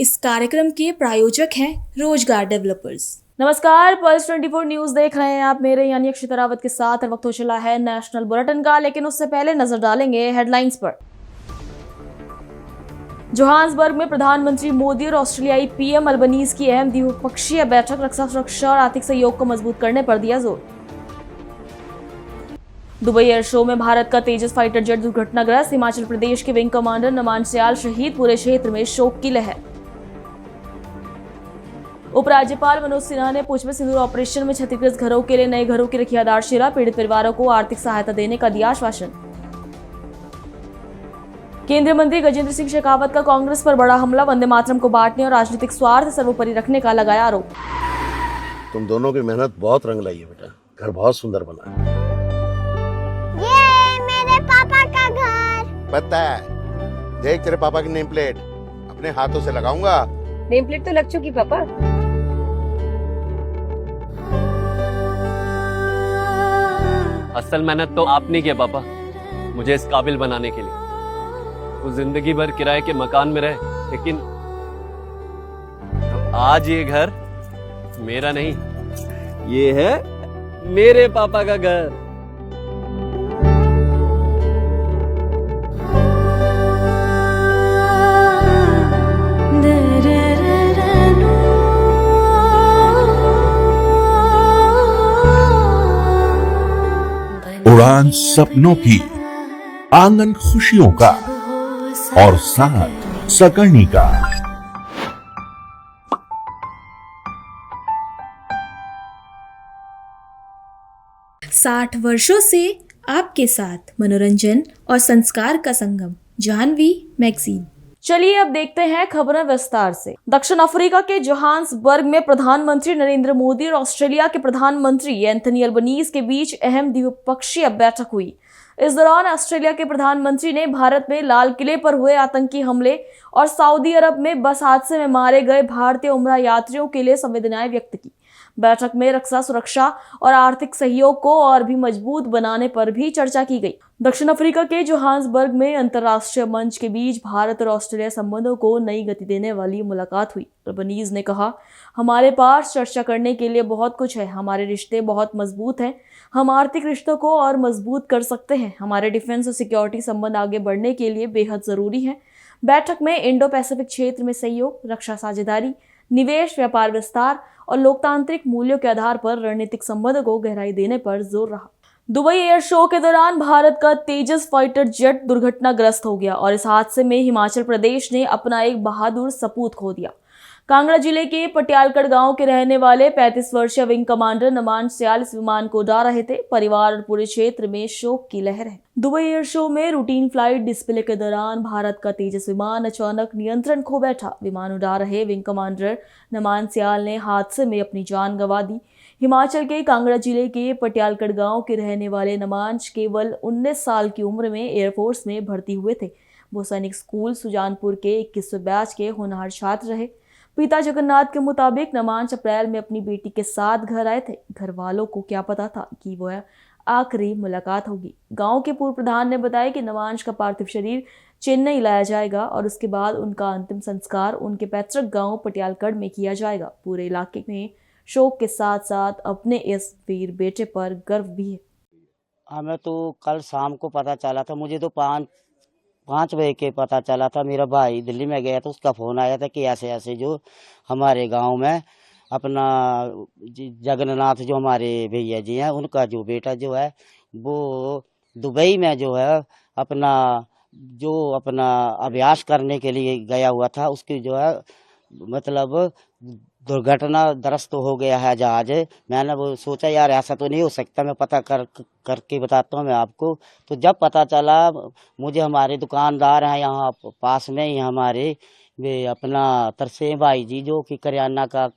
इस कार्यक्रम के प्रायोजक हैं रोजगार डेवलपर्स। नमस्कार, पल्स 24 न्यूज देख रहे हैं आप मेरे यानी अक्षिता रावत के साथ। और वक्त हो चला है नेशनल बुलेटिन का, लेकिन उससे पहले नजर डालेंगे हेडलाइंस पर। जोहान्सबर्ग में प्रधानमंत्री मोदी और ऑस्ट्रेलियाई पीएम अल्बनीज की अहम द्विपक्षीय बैठक, रक्षा सुरक्षा और आर्थिक सहयोग को मजबूत करने पर दिया जोर। दुबई एयर शो में भारत का तेजस फाइटर जेट दुर्घटनाग्रस्त, हिमाचल प्रदेश के विंग कमांडर नमान सयाल शहीद, पूरे क्षेत्र में शोक की लहर। उपराज्यपाल मनोज सिन्हा ने पुंछ में सिंदूर ऑपरेशन में क्षतिग्रस्त घरों के लिए नए घरों की रखी आधारशिला, पीड़ित परिवारों को आर्थिक सहायता देने का दिया आश्वासन। केंद्रीय मंत्री गजेंद्र सिंह शेखावत का कांग्रेस पर बड़ा हमला, वंदे मातरम को बांटने और राजनीतिक स्वार्थ सर्वोपरि रखने का लगाया आरोप। तुम दोनों की मेहनत बहुत रंग लाई है बेटा, घर बहुत सुंदर बना है। ये मेरे पापा का घर। पता है, देख तेरे पापा की नेम प्लेट अपने हाथों से लगाऊंगा। नेम प्लेट तो लग चुकी पापा। असल मेहनत तो आपने किया पापा, मुझे इस काबिल बनाने के लिए। वो जिंदगी भर किराए के मकान में रहे, लेकिन तो आज ये घर मेरा नहीं, ये है मेरे पापा का घर। उड़ान सपनों की, आंगन खुशियों का और साथ सकर्णी का। 60 वर्षों से आपके साथ मनोरंजन और संस्कार का संगम, जाह्नवी मैगजीन। चलिए अब देखते हैं खबरें विस्तार से। दक्षिण अफ्रीका के जोहान्सबर्ग में प्रधानमंत्री नरेंद्र मोदी और ऑस्ट्रेलिया के प्रधानमंत्री एंथनी अल्बनीज के बीच अहम द्विपक्षीय बैठक हुई। इस दौरान ऑस्ट्रेलिया के प्रधानमंत्री ने भारत में लाल किले पर हुए आतंकी हमले और सऊदी अरब में बस हादसे में मारे गए भारतीय उम्रा यात्रियों के लिए संवेदनाएं व्यक्त की। बैठक में रक्षा सुरक्षा और आर्थिक सहयोग को और भी मजबूत बनाने पर भी चर्चा की गई। दक्षिण अफ्रीका के जोहान्सबर्ग में अंतर्राष्ट्रीय मंच के बीच भारत और ऑस्ट्रेलिया संबंधों को नई गति देने वाली मुलाकात हुई। अल्बनीज ने कहा, हमारे पास चर्चा करने के लिए बहुत कुछ है, हमारे रिश्ते बहुत मजबूत हैं, हम आर्थिक रिश्तों को और मजबूत कर सकते हैं, हमारे डिफेंस और सिक्योरिटी संबंध आगे बढ़ने के लिए बेहद जरूरी हैं। बैठक में इंडो पैसिफिक क्षेत्र में सहयोग, रक्षा साझेदारी, निवेश, व्यापार विस्तार और लोकतांत्रिक मूल्यों के आधार पर रणनीतिक संबंध को गहराई देने पर जोर रहा। दुबई एयर शो के दौरान भारत का तेजस फाइटर जेट दुर्घटनाग्रस्त हो गया और इस हादसे में हिमाचल प्रदेश ने अपना एक बहादुर सपूत खो दिया। कांगड़ा जिले के पटियालगढ़ गांव के रहने वाले 35 वर्षीय विंग कमांडर नमान सयाल इस विमान को उड़ा रहे थे। परिवार और पूरे क्षेत्र में शोक की लहर है। दुबई एयर शो में रूटीन फ्लाइट डिस्प्ले के दौरान भारत का तेजस विमान अचानक नियंत्रण खो बैठा। विमान उड़ा रहे विंग कमांडर नमान सयाल ने हादसे में अपनी जान गंवा दी। हिमाचल के कांगड़ा जिले के पटियालगढ़ गांव के रहने वाले नमांश केवल 19 साल की उम्र में एयरफोर्स में भर्ती हुए थे। वो सैनिक स्कूल सुजानपुर के 21वें बैच के होनहार छात्र रहे। पिता जगन्नाथ के मुताबिक नमांश अप्रैल में अपनी बेटी के साथ घर आए थे। घर वालों को क्या पता था कि वह आखिरी मुलाकात होगी। गांव के पूर्व प्रधान ने बताया कि नमांश का पार्थिव शरीर चेन्नई लाया जाएगा और उसके बाद उनका अंतिम संस्कार उनके पैतृक गांव पटियालगढ़ में किया जाएगा। पूरे इलाके में शोक के साथ साथ अपने इस वीर बेटे पर गर्व भी है। हमें तो कल शाम को पता चला था, मुझे तो 5 बजे के पता चला था। मेरा भाई दिल्ली में गया था, उसका फोन आया था कि ऐसे ऐसे जो हमारे गांव में अपना जगन्नाथ जो हमारे भैया जी हैं, उनका जो बेटा जो है वो दुबई में जो है अपना अभ्यास करने के लिए गया हुआ था। उसकी जो है मतलब दुर्घटना दरस्त हो गया है जहाज। मैंने वो सोचा यार ऐसा तो नहीं हो सकता, मैं पता करके बताता हूँ मैं आपको। तो जब पता चला, मुझे हमारे दुकानदार हैं यहाँ पास में ही हमारे, वे अपना तरसेम भाई जी जो कि करियाना का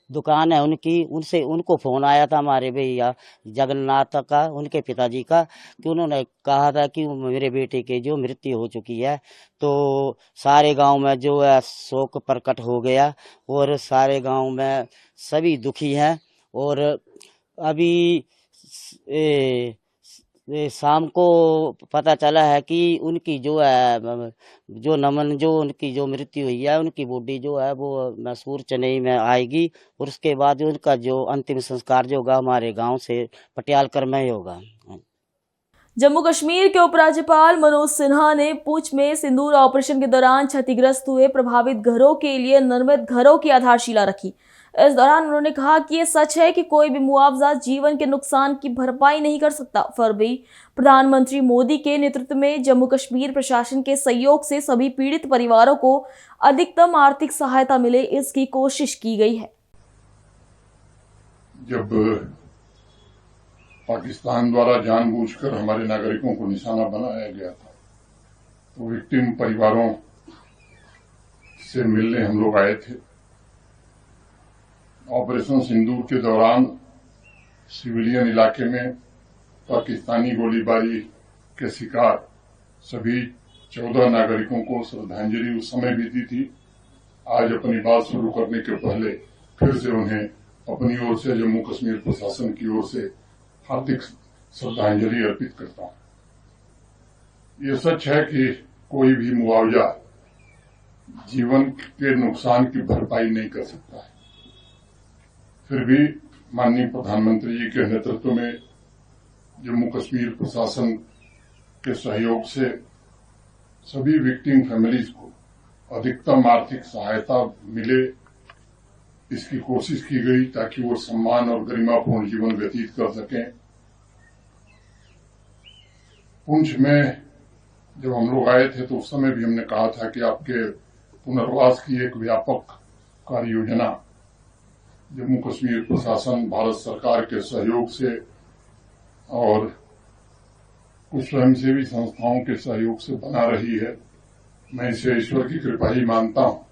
दुकान है उनको फ़ोन आया था हमारे भैया जगन्नाथ का, उनके पिताजी का, कि उन्होंने कहा था कि मेरे बेटे की जो मृत्यु हो चुकी है। तो सारे गांव में जो है शोक प्रकट हो गया और सारे गांव में सभी दुखी हैं। और अभी शाम को पता चला है कि उनकी जो है जो नमन जो उनकी जो मृत्यु हुई है उनकी बॉडी जो है वो मैसूर चेन्नई में आएगी और उसके बाद उनका जो अंतिम संस्कार जो होगा हमारे गांव से पटियालकर में ही होगा। जम्मू कश्मीर के उपराज्यपाल मनोज सिन्हा ने पुंछ में सिंदूर ऑपरेशन के दौरान क्षतिग्रस्त हुए प्रभावित घरों के लिए निर्मित घरों की आधारशिला रखी। इस दौरान उन्होंने कहा कि ये सच है कि कोई भी मुआवजा जीवन के नुकसान की भरपाई नहीं कर सकता, फिर भी प्रधानमंत्री मोदी के नेतृत्व में जम्मू कश्मीर प्रशासन के सहयोग से सभी पीड़ित परिवारों को अधिकतम आर्थिक सहायता मिले, इसकी कोशिश की गई है। जब पाकिस्तान द्वारा जानबूझकर हमारे नागरिकों को निशाना बनाया गया था तो विक्टिम परिवारों से मिलने हम लोग आए थे। ऑपरेशन सिंदूर के दौरान सिविलियन इलाके में पाकिस्तानी गोलीबारी के शिकार सभी 14 नागरिकों को श्रद्धांजलि उस समय भी दी थी। आज अपनी बात शुरू करने के पहले फिर से उन्हें अपनी ओर से जम्मू कश्मीर प्रशासन की ओर से हार्दिक श्रद्धांजलि अर्पित करता हूं। ये सच है कि कोई भी मुआवजा जीवन के नुकसान की भरपाई नहीं कर सकता है, फिर भी माननीय प्रधानमंत्री जी के नेतृत्व में जम्मू कश्मीर प्रशासन के सहयोग से सभी विक्टिम फैमिलीज को अधिकतम आर्थिक सहायता मिले, इसकी कोशिश की गई ताकि वो सम्मान और गरिमापूर्ण जीवन व्यतीत कर सकें। पुंछ में जब हम लोग आए थे तो उस समय भी हमने कहा था कि आपके पुनर्वास की एक व्यापक कार्य योजना जम्मू कश्मीर प्रशासन भारत सरकार के सहयोग से और कुछ स्वयंसेवी संस्थाओं के सहयोग से बना रही है। मैं इसे ईश्वर की कृपा ही मानता हूं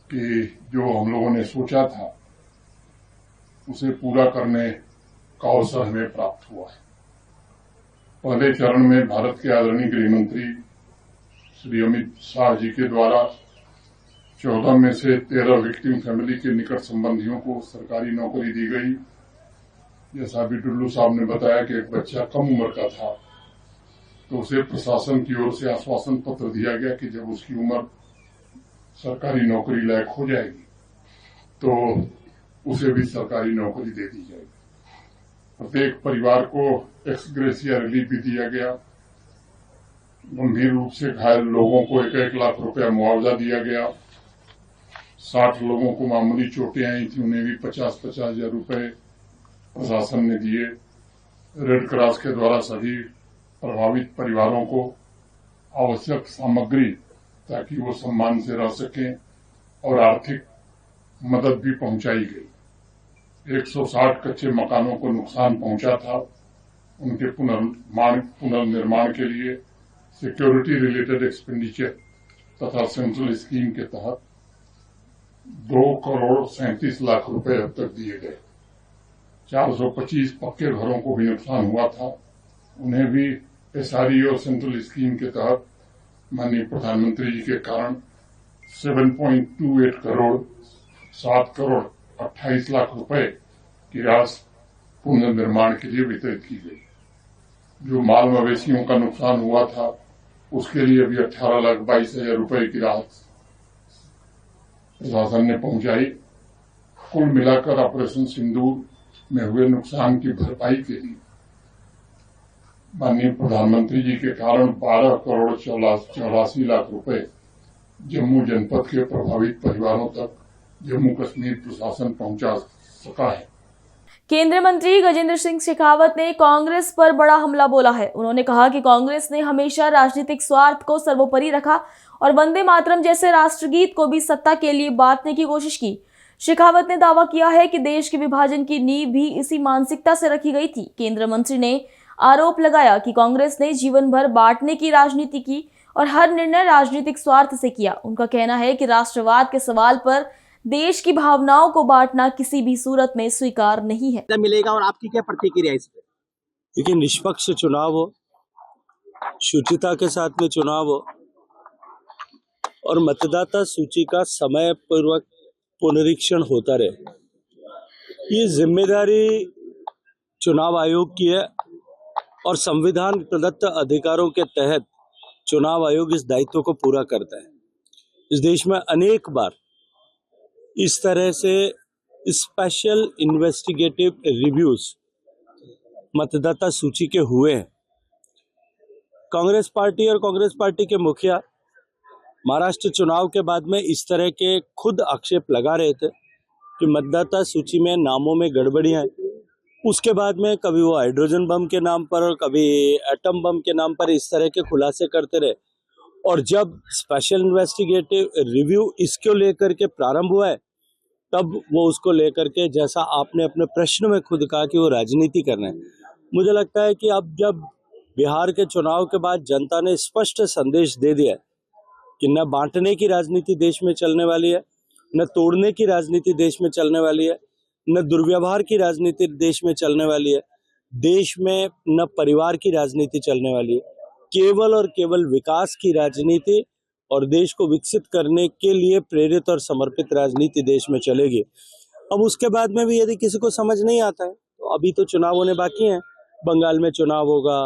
कि जो हम लोगों ने सोचा था उसे पूरा करने का अवसर हमें प्राप्त हुआ है। पहले चरण में भारत के आदरणीय गृह मंत्री श्री अमित शाह जी के द्वारा 14 में से 13 विक्टिम फैमिली के निकट संबंधियों को सरकारी नौकरी दी गई। जैसा भी टुल्लू साहब ने बताया कि एक बच्चा कम उम्र का था तो उसे प्रशासन की ओर से आश्वासन पत्र दिया गया कि जब उसकी उम्र सरकारी नौकरी लायक हो जाएगी तो उसे भी सरकारी नौकरी दे दी जाएगी। प्रत्येक परिवार को एक्स ग्रेसिया रिलीफ भी दिया गया। गंभीर रूप से घायल लोगों को 1-1 लाख रुपया मुआवजा दिया गया। 60 लोगों को मामूली चोटें आई थी, उन्हें भी 50-50 हजार रुपये प्रशासन ने दिए। रेड क्रॉस के द्वारा सभी प्रभावित परिवारों को आवश्यक सामग्री ताकि वो सम्मान से रह सकें और आर्थिक मदद भी पहुंचाई गई। 160 कच्चे मकानों को नुकसान पहुंचा था, उनके पुनर्निर्माण के लिए सिक्योरिटी रिलेटेड एक्सपेंडिचर तथा सेंट्रल स्कीम के तहत 2,37 लाख रुपए अब तक दिए गए। 425 पक्के घरों को भी नुकसान हुआ था, उन्हें भी एसआरई और सेंट्रल स्कीम के तहत माननीय प्रधानमंत्री जी के कारण 7.28 करोड़ 7 करोड़ 28 लाख रुपए की राशि पुनर्निर्माण के लिए वितरित की गई। जो माल मवेशियों का नुकसान हुआ था उसके लिए भी 18,22,000 रुपए की राहत प्रशासन ने पहुंचाई। कुल मिलाकर ऑपरेशन सिंदूर में हुए नुकसान की भरपाई के लिए माननीय प्रधानमंत्री जी के कारण 12 करोड़ 84 लाख रुपए जम्मू जनपद के प्रभावित परिवारों तक जम्मू कश्मीर प्रशासन पहुंचा सका है। केंद्रीय मंत्री गजेंद्र सिंह शेखावत ने कांग्रेस पर बड़ा हमला बोला है। उन्होंने कहा कि कांग्रेस ने हमेशा राजनीतिक स्वार्थ को सर्वोपरि रखा और वंदे मातरम जैसे राष्ट्रगीत को भी सत्ता के लिए बांटने की कोशिश की। शेखावत ने दावा किया है कि देश के विभाजन की नींव भी इसी मानसिकता से रखी गई थी। केंद्रीय मंत्री ने आरोप लगाया कि कांग्रेस ने जीवन भर बांटने की राजनीति की और हर निर्णय राजनीतिक स्वार्थ से किया। उनका कहना है कि राष्ट्रवाद के सवाल पर देश की भावनाओं को बांटना किसी भी सूरत में स्वीकार नहीं है। मिलेगा और आपकी क्या प्रतिक्रिया इस पे? देखिए, निष्पक्ष चुनाव हो, शुचिता के साथ में चुनाव हो और मतदाता सूची का समय पूर्वक पुनरीक्षण होता रहे। ये जिम्मेदारी चुनाव आयोग की है और संविधान प्रदत्त अधिकारों के तहत चुनाव आयोग इस दायित्व को पूरा करता है। इस देश में अनेक बार इस तरह से स्पेशल इन्वेस्टिगेटिव रिव्यूज मतदाता सूची के हुए हैं। कांग्रेस पार्टी और कांग्रेस पार्टी के मुखिया महाराष्ट्र चुनाव के बाद में इस तरह के खुद आक्षेप लगा रहे थे कि मतदाता सूची में नामों में गड़बड़ियां हैं। उसके बाद में कभी वो हाइड्रोजन बम के नाम पर और कभी एटम बम के नाम पर इस तरह के खुलासे करते रहे। और जब स्पेशल इन्वेस्टिगेटिव रिव्यू इसको लेकर के प्रारंभ हुआ है, तब वो उसको लेकर के, जैसा आपने अपने प्रश्न में खुद कहा कि वो राजनीति कर रहे हैं, मुझे लगता है कि अब जब बिहार के चुनाव के बाद जनता ने स्पष्ट संदेश दे दिया कि न बांटने की राजनीति देश में चलने वाली है, न तोड़ने की राजनीति देश में चलने वाली है, न दुर्व्यवहार की राजनीति देश में चलने वाली है, देश में न परिवार की राजनीति चलने वाली है, केवल और केवल विकास की राजनीति और देश को विकसित करने के लिए प्रेरित और समर्पित राजनीति देश में चलेगी। अब उसके बाद में भी यदि किसी को समझ नहीं आता है तो अभी तो चुनाव होने बाकी हैं। बंगाल में चुनाव होगा,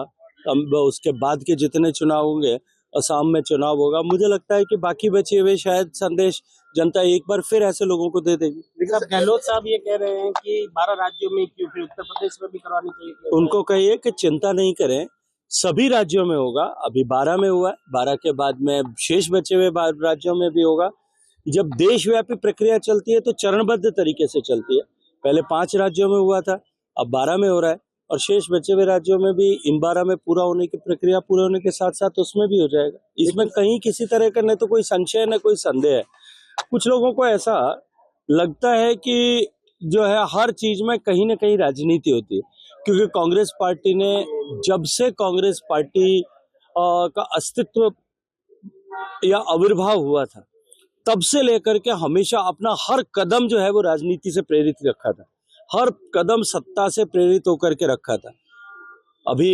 उसके बाद के जितने चुनाव होंगे, असम में चुनाव होगा। मुझे लगता है कि बाकी बचे हुए शायद संदेश जनता एक बार फिर ऐसे लोगों को दे देगी। लेकिन गहलोत साहब ये कह रहे हैं कि 12 राज्यों में क्यों, फिर उत्तर प्रदेश में भी करवानी चाहिए। उनको कहिए कि चिंता नहीं करें, सभी राज्यों में होगा। अभी 12 में हुआ है, 12 के बाद में शेष बचे हुए राज्यों में भी होगा। जब देशव्यापी प्रक्रिया चलती है तो चरणबद्ध तरीके से चलती है। पहले 5 राज्यों में हुआ था, अब 12 में हो रहा है, और शेष बचे हुए राज्यों में भी इन 12 में पूरा होने की प्रक्रिया पूरे होने के साथ साथ उसमें भी हो जाएगा। इसमें कहीं किसी तरह का न तो कोई संशय न कोई संदेह है। कुछ लोगों को ऐसा लगता है कि जो है हर चीज में कहीं न कहीं राजनीति होती है, क्योंकि कांग्रेस पार्टी ने, जब से कांग्रेस पार्टी का अस्तित्व या आविर्भाव हुआ था, तब से लेकर के हमेशा अपना हर कदम जो है वो राजनीति से प्रेरित रखा था, हर कदम सत्ता से प्रेरित होकर के रखा था। अभी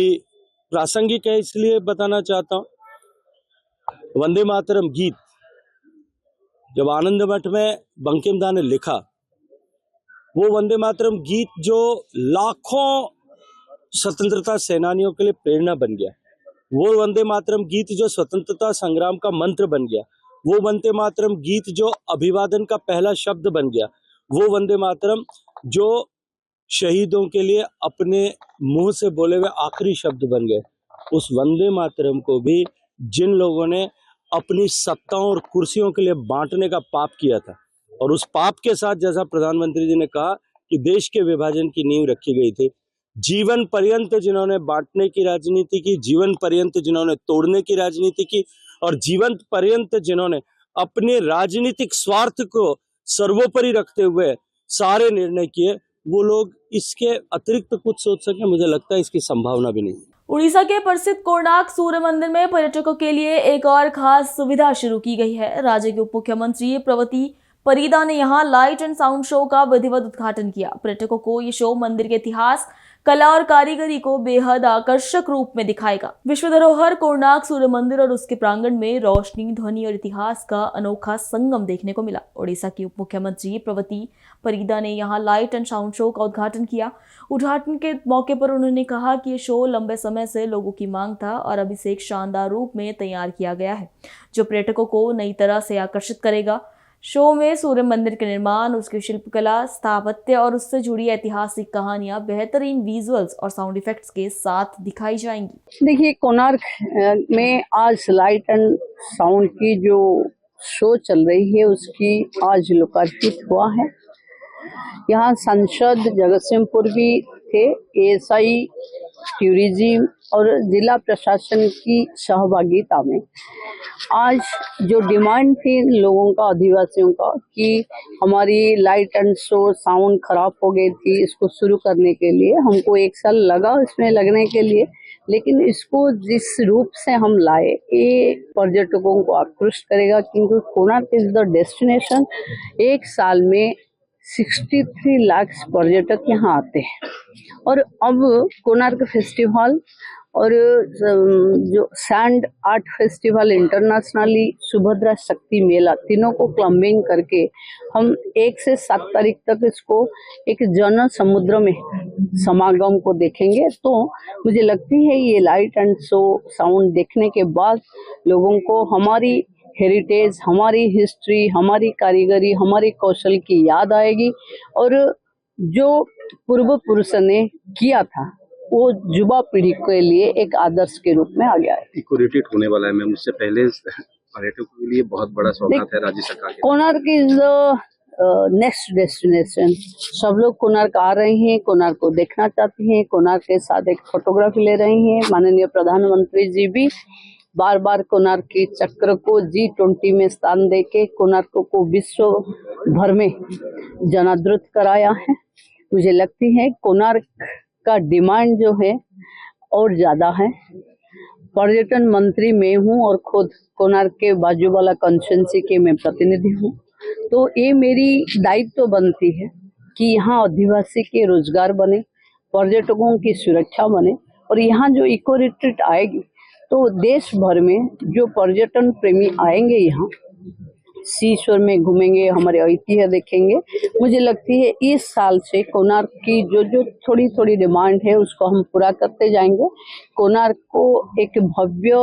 प्रासंगिक है इसलिए बताना चाहता हूँ, वंदे मातरम गीत जब आनंद मठ में बंकिम दा ने लिखा, वो वंदे मातरम गीत जो लाखों स्वतंत्रता सेनानियों के लिए प्रेरणा बन गया, वो वंदे मातरम गीत जो स्वतंत्रता संग्राम का मंत्र बन गया, वो वंदे मातरम गीत जो अभिवादन का पहला शब्द बन गया, वो वंदे मातरम जो शहीदों के लिए अपने मुंह से बोले हुए आखिरी शब्द बन गए, उस वंदे मातरम को भी जिन लोगों ने अपनी सत्ताओं और कुर्सियों के लिए बांटने का पाप किया था, और उस पाप के साथ, जैसा प्रधानमंत्री जी ने कहा कि देश के विभाजन की नींव रखी गई थी, जीवन पर्यंत जिन्होंने बांटने की राजनीति की, जीवन पर्यंत जिन्होंने तोड़ने की राजनीति की, और जीवन पर्यंत जिन्होंने अपने राजनीतिक स्वार्थ को सर्वोपरि रखते हुए सारे निर्णय किए, वो लोग इसके अतिरिक्त कुछ सोच सके, मुझे लगता है इसकी संभावना भी नहीं। उड़ीसा के प्रसिद्ध कोणार्क सूर्य मंदिर में पर्यटकों के लिए एक और खास सुविधा शुरू की गई है। राज्य के उप मुख्यमंत्री प्रवती परिदा ने यहां लाइट एंड साउंड शो का विधिवत उद्घाटन किया। पर्यटकों को ये शो मंदिर के इतिहास, कला और कारीगरी को बेहद आकर्षक रूप में दिखाएगा। विश्व धरोहर कोणार्क सूर्य मंदिर और उसके प्रांगण में रोशनी, ध्वनि और इतिहास का अनोखा संगम देखने को मिला। ओडिशा की उप मुख्यमंत्री प्रवती परिदा ने यहां लाइट एंड साउंड शो का उद्घाटन किया। उद्घाटन के मौके पर उन्होंने कहा कि ये शो लंबे समय से लोगों की मांग था और अब इसे एक शानदार रूप में तैयार किया गया है, जो पर्यटकों को नई तरह से आकर्षित करेगा। शो में सूर्य मंदिर के निर्माण, उसकी शिल्पकला, स्थापत्य और उससे जुड़ी ऐतिहासिक कहानियां बेहतरीन विजुअल्स और साउंड इफेक्ट्स के साथ दिखाई जाएंगी। देखिए, कोणार्क में आज लाइट एंड साउंड की जो शो चल रही है उसकी आज लोकार्पित हुआ है। यहाँ सांसद जगत सिंहपुर भी थे, एएसआई, टूरिज्म और जिला प्रशासन की सहभागिता में आज जो डिमांड थी लोगों का, आदिवासियों का, कि हमारी लाइट एंड शो साउंड खराब हो गई थी, इसको शुरू करने के लिए हमको 1 साल लगा इसमें लगने के लिए, लेकिन इसको जिस रूप से हम लाए ये पर्यटकों को आकृष्ट करेगा, क्योंकि कोणार्क इज द डेस्टिनेशन। 1 साल में 63 लाख पर्यटक यहाँ आते हैं। और अब कोणार्क फेस्टिवल और जो sand art festival internationally, Subhadra शक्ति मेला, तीनों को क्लबिंग करके हम 1 से 7 तारीख तक इसको एक जन समुद्र में समागम को देखेंगे। तो मुझे लगती है ये लाइट एंड शो साउंड देखने के बाद लोगों को हमारी हेरिटेज, हमारी हिस्ट्री, हमारी कारीगरी, हमारी कौशल की याद आएगी और जो पूर्व पुरुष ने किया था वो युवा पीढ़ी के लिए एक आदर्श के रूप में आ गया है। इको रिट्रीट होने वाला है मैम, उससे पहले पर्यटकों के लिए बहुत बड़ा सौगात है राज्य सरकार के। Konark is next destination. सब लोग कोणार्क आ रहे हैं, कोणार्क को देखना चाहते हैं, कोणार्क के साथ एक फोटोग्राफी ले रहे हैं। माननीय प्रधानमंत्री जी भी बार बार कोणार्क की चक्र को G20 में स्थान देके कोणार्क को विश्व भर में जनादृत कराया है। मुझे लगती है कोणार्क का डिमांड जो है और ज्यादा है। पर्यटन मंत्री मैं हूँ और खुद कोणार्क के बाजू वाला कंस्टिट्यूएंसी के मैं प्रतिनिधि हूँ, तो ये मेरी दायित्व बनती है कि यहाँ आदिवासी के रोजगार बने, पर्यटकों की सुरक्षा बने और यहाँ जो इको रिट्रीट आएगी तो देश भर में जो पर्यटन प्रेमी आएंगे यहाँ सीशोर में घूमेंगे, हमारे ऐतिह्य देखेंगे। मुझे लगती है इस साल से कोणार्क की जो थोड़ी थोड़ी डिमांड है उसको हम पूरा करते जाएंगे। कोणार्क को एक भव्य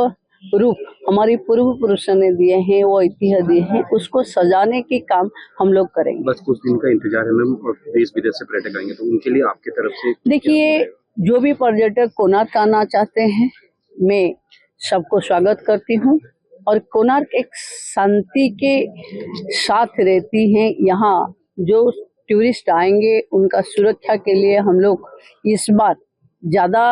रूप हमारी पूर्व पुरुषों ने दिए हैं, वो ऐतिह्य दिए हैं, उसको सजाने की काम हम लोग करेंगे। बस कुछ दिन का इंतजार है मैम, और देश विदेश से पर्यटक आएंगे तो उनके लिए आपकी तरफ से देखिए, जो भी पर्यटक कोणार्क आना चाहते हैं मैं सबको स्वागत करती हूँ और कोणार्क एक शांति के साथ रहती है। यहाँ जो टूरिस्ट आएंगे उनका सुरक्षा के लिए हम लोग इस बार ज़्यादा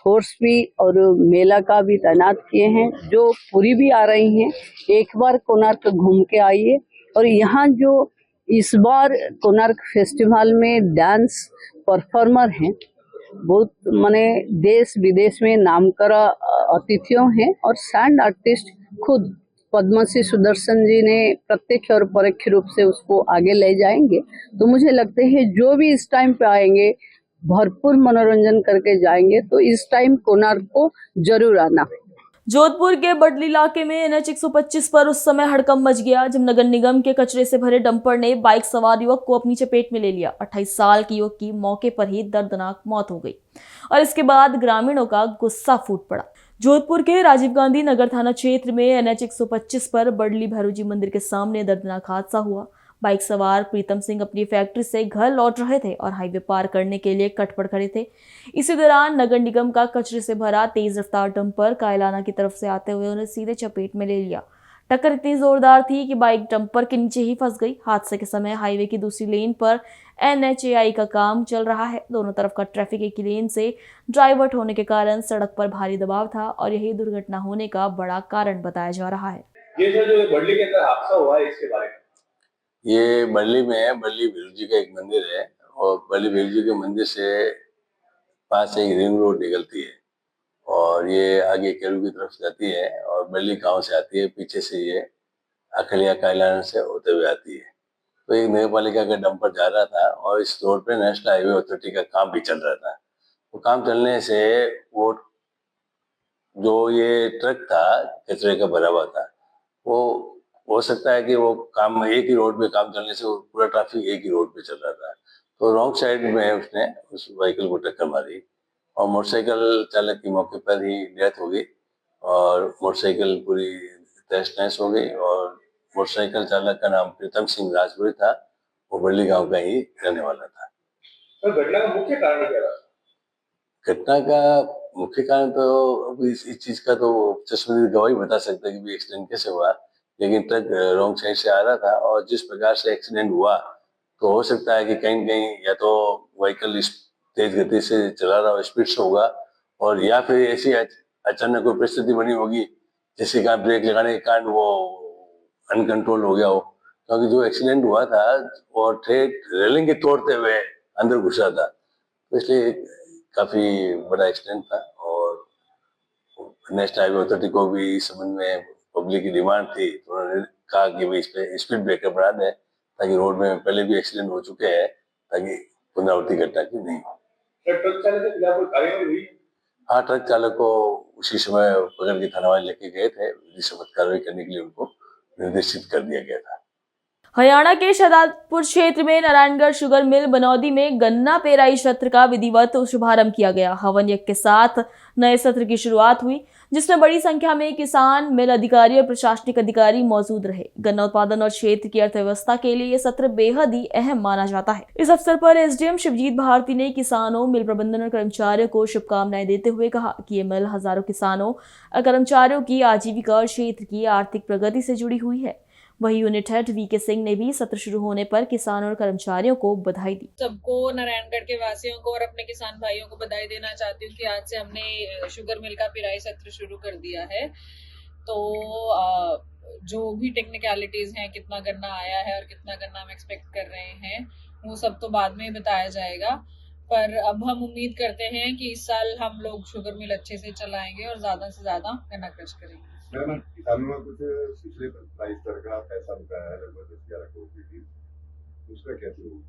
फोर्स भी और मेला का भी तैनात किए हैं। जो पूरी भी आ रही हैं, एक बार कोणार्क घूम के आइए। और यहाँ जो इस बार कोणार्क फेस्टिवल में डांस परफॉर्मर हैं, बहुत माने देश विदेश में नामकरा अतिथियों हैं और सैंड आर्टिस्ट खुद पद्मश्री सुदर्शन जी ने प्रत्यक्ष और परोक्ष रूप से उसको आगे ले जाएंगे। तो मुझे लगता है जो भी इस टाइम पे आएंगे भरपूर मनोरंजन करके जाएंगे, तो इस टाइम कोणार्क को जरूर आना है। जोधपुर के बडली इलाके में NH 125 पर उस समय हड़कंप मच गया जब नगर निगम के कचरे से भरे डंपर ने बाइक सवार युवक को अपनी चपेट में ले लिया। 28 साल के युवक की मौके पर ही दर्दनाक मौत हो गई और इसके बाद ग्रामीणों का गुस्सा फूट पड़ा। जोधपुर के राजीव गांधी नगर थाना क्षेत्र में NH 125 पर बडली भैरोजी मंदिर के सामने दर्दनाक हादसा हुआ। बाइक सवार प्रीतम सिंह अपनी फैक्ट्री से घर लौट रहे थे और हाईवे पार करने के लिए कट पड़ खड़े थे। इसी दौरान नगर निगम का कचरे से भरा तेज रफ्तार डंपर कायलाना की तरफ से आते हुए उन्हें सीधे चपेट में ले लिया। टक्कर इतनी जोरदार थी कि बाइक डंपर के नीचे ही फंस गई। हादसे के समय हाईवे की दूसरी लेन पर NHAI का काम चल रहा है। दोनों तरफ का ट्रैफिक एक ही लेन से डाइवर्ट होने के कारण सड़क पर भारी दबाव था और यही दुर्घटना होने का बड़ा कारण बताया जा रहा है। ये जो बडली के अंदर हादसा हुआ है इसके बारे में? ये बडली में है, बडली भैरोजी का एक मंदिर है और बडली भैरोजी के मंदिर से पास एक रिंग रोड निकलती है और ये आगे केरू की तरफ जाती है और बडली गांव से आती है। पीछे से ये अखलिया कायलाना से होते हुए आती है। तो एक नगर पालिका का डंपर जा रहा था और इस रोड पे नेशनल हाईवे अथॉरिटी का काम भी चल रहा था। तो काम चलने से वो जो ये ट्रक था कचरे का भरा हुआ था, वो हो सकता है कि वो काम एक ही रोड पे काम चलने से पूरा ट्रैफिक एक ही रोड पे चल रहा था, तो रॉन्ग साइड में उसने उस व्हीकल को टक्कर मारी और मोटरसाइकिल चालक की मौके पर ही डेथ हो गई और मोटरसाइकिल पूरी तहस नहस हो गई। और मोटरसाइकिल चालक का नाम प्रीतम सिंह राजपुरी था, वो बडली गांव का ही रहने वाला था। तो घटना का मुख्य कारण क्या था? घटना का मुख्य कारण तो अभी इस चीज का तो चश्मदीद गवाही बता सकता है कि एक्सीडेंट कैसे हुआ, लेकिन ट्रक रॉन्ग साइड से आ रहा था और जिस प्रकार से एक्सीडेंट हुआ तो हो सकता है कि कहीं कहीं या तो व्हीकल तेज गति से चला रहा हो, स्पीड से होगा, और या फिर ऐसी अचानक कोई परिस्थिति बनी होगी जिसके कारण ब्रेक लगाने के कारण वो अनकंट्रोल हो गया हो। क्योंकि जो एक्सीडेंट हुआ था वो ठेठ रेलिंग के तोड़ते हुए अंदर घुसा था, तो इसलिए काफी बड़ा एक्सीडेंट था। और नेशनल हाईवे अथॉरिटी को भी इस संबंध में पब्लिक की डिमांड थी, तो उन्होंने कहा कि भाई इस पे स्पीड ब्रेकर बढ़ा दें ताकि रोड में पहले भी एक्सीडेंट हो चुके हैं ताकि पुनरावृत्ति घटना की नहीं हो। ट्रक चालक के खिलाफ कोई कार्रवाई हुई? हाँ, ट्रक चालक को उसी समय पकड़ के थाना वाले लेके गए थे। रिश्वत कार्रवाई करने के लिए उनको निर्देशित कर दिया गया था। हरियाणा के शहजादपुर क्षेत्र में नारायणगढ़ शुगर मिल बनौदी में गन्ना पेराई सत्र का विधिवत शुभारंभ किया गया। हवन यज्ञ के साथ नए सत्र की शुरुआत हुई, जिसमें बड़ी संख्या में किसान, मिल अधिकारी और प्रशासनिक अधिकारी मौजूद रहे। गन्ना उत्पादन और क्षेत्र की अर्थव्यवस्था के लिए ये सत्र बेहद ही अहम माना जाता है। इस अवसर पर एसडीएम शिवजीत भारती ने किसानों, मिल प्रबंधन और कर्मचारियों को शुभकामनाएं देते हुए कहा कि ये मिल हजारों किसानों और कर्मचारियों की आजीविका और क्षेत्र की आर्थिक प्रगति से जुड़ी हुई है। वही यूनिट हेड वीके सिंह ने भी सत्र शुरू होने पर किसानों और कर्मचारियों को बधाई दी। सबको, नारायणगढ़ के वासियों को और अपने किसान भाइयों को बधाई देना चाहती हूँ कि आज से हमने शुगर मिल का पिराई सत्र शुरू कर दिया है। तो जो भी टेक्निकलिटीज हैं, कितना गन्ना आया है और कितना गन्ना हम एक्सपेक्ट कर रहे हैं, वो सब तो बाद में बताया जाएगा। पर अब हम उम्मीद करते हैं कि इस साल हम लोग शुगर मिल अच्छे से चलाएंगे और ज्यादा से ज्यादा गन्ना क्रश करेंगे। मैम, किसानों में कुछ पिछले प्राइस दर का पैसा रुपया है लगभग 10-11 करोड़ की, उसका कैसे होगा?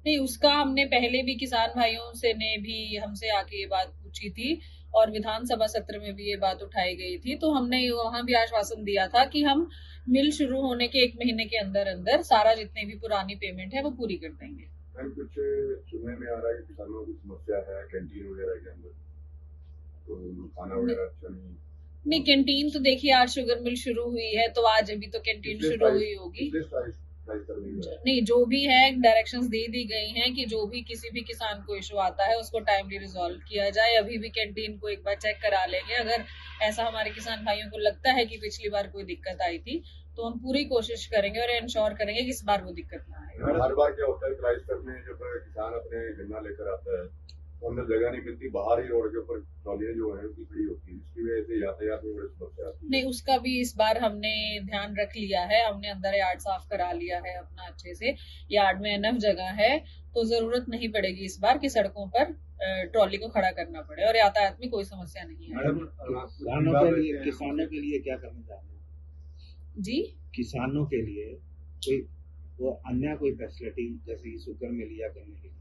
नहीं, उसका हमने पहले भी किसान भाइयों से ने भी हमसे आके ये बात पूछी थी और विधानसभा सत्र में भी ये बात उठाई गई थी। तो हमने वहां भी आश्वासन दिया था कि हम मिल शुरू होने के 1 महीने के अंदर अंदर सारा जितने भी पुरानी पेमेंट है वो पूरी कर देंगे। मैम, कुछ सुनने में आ रहा है कि किसानों की समस्या है कैंटीन वगैरह के अंदर, तो खाना वगैरह अच्छा नहीं। कैंटीन तो देखिए, आज शुगर मिल शुरू हुई है तो आज अभी तो कैंटीन शुरू हुई होगी। नहीं, जो भी है डायरेक्शंस दे दी गई हैं कि जो भी किसी भी किसान को इशू आता है उसको टाइमली रिजॉल्व किया जाए। अभी भी कैंटीन को एक बार चेक करा लेंगे। अगर ऐसा हमारे किसान भाइयों को लगता है कि पिछली बार कोई दिक्कत आई थी तो हम पूरी कोशिश करेंगे और इंश्योर करेंगे कि इस बार वो दिक्कत ना आए। हर बार क्या होता है क्राइस्ट में जब किसान अपने गन्ना लेकर आता है तो अंदर जगह नहीं मिलती, बाहर ही रोड के ऊपर ट्रॉलियां जो है उनकी खड़ी होती है, इसकी वजह से यातायात में बड़ी समस्या आती है। नहीं, उसका भी इस बार हमने ध्यान रख लिया है। हमने अंदर यार्ड साफ करा लिया है अपना अच्छे से। यार्ड में एनफ जगह है तो जरूरत नहीं पड़ेगी इस बार कि सड़कों पर ट्रॉली को खड़ा करना पड़े और यातायात में कोई समस्या नहीं है। किसानों के लिए क्या करना चाहते जी? किसानों के लिए कोई वो अन्य कोई फैसिलिटी जैसे कि शुगर मिल या करने के लिए?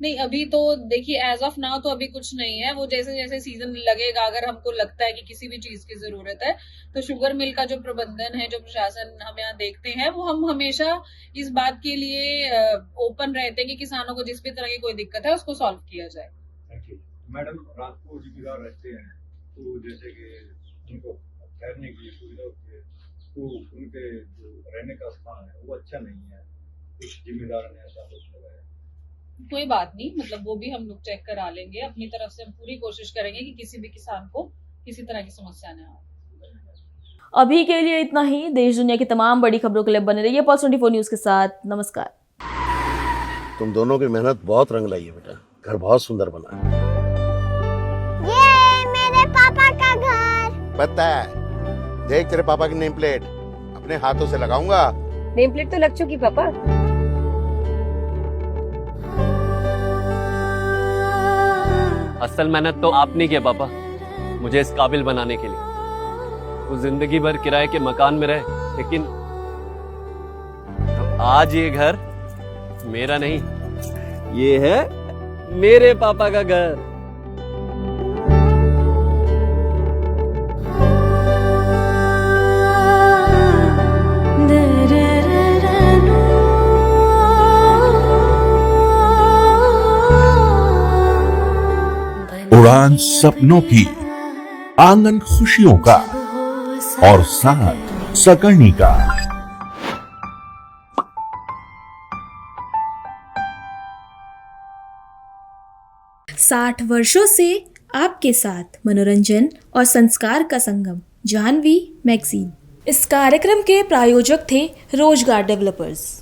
नहीं, अभी तो देखिए एज ऑफ नाउ तो अभी कुछ नहीं है। वो जैसे जैसे सीजन लगेगा, अगर हमको लगता है कि किसी भी चीज की जरूरत है तो शुगर मिल का जो प्रबंधन है, जो प्रशासन हम यहाँ देखते हैं, वो हम हमेशा इस बात के लिए ओपन रहते हैं कि किसानों को जिस भी तरह की कोई दिक्कत है उसको सॉल्व किया जाए। मैडम, रात को जिम्मेदार रहते हैं तो जैसे कि उनको ठहरने की सुविधा होती है तो उनके जो रहने का स्थान है वो अच्छा नहीं है, कुछ जिम्मेदार ने ऐसा सोच लगाया। कोई बात नहीं, मतलब वो भी हम लोग चेक करा लेंगे। अपनी तरफ से हम पूरी कोशिश करेंगे कि किसी भी किसान को किसी तरह की समस्या न आए। अभी के लिए इतना ही। देश दुनिया की तमाम बड़ी खबरों के लिए बने रहिए पल्स 24 न्यूज के साथ। नमस्कार। तुम दोनों की मेहनत बहुत रंग लाई है बेटा, घर बहुत सुंदर बना है। ये मेरे पापा का घर। पता है, देख तेरे पापा की नेम प्लेट अपने हाथों से लगाऊंगा। नेम प्लेट तो लग चुकी पापा। असल मेहनत तो आपने किया पापा, मुझे इस काबिल बनाने के लिए। वो जिंदगी भर किराए के मकान में रहे, लेकिन तो आज ये घर मेरा नहीं, ये है मेरे पापा का घर। उड़ान सपनों की, आंगन खुशियों का और साथ सकर्णी का। 60 वर्षों से आपके साथ मनोरंजन और संस्कार का संगम, जाह्नवी मैगजीन। इस कार्यक्रम के प्रायोजक थे रोजगार डेवलपर्स।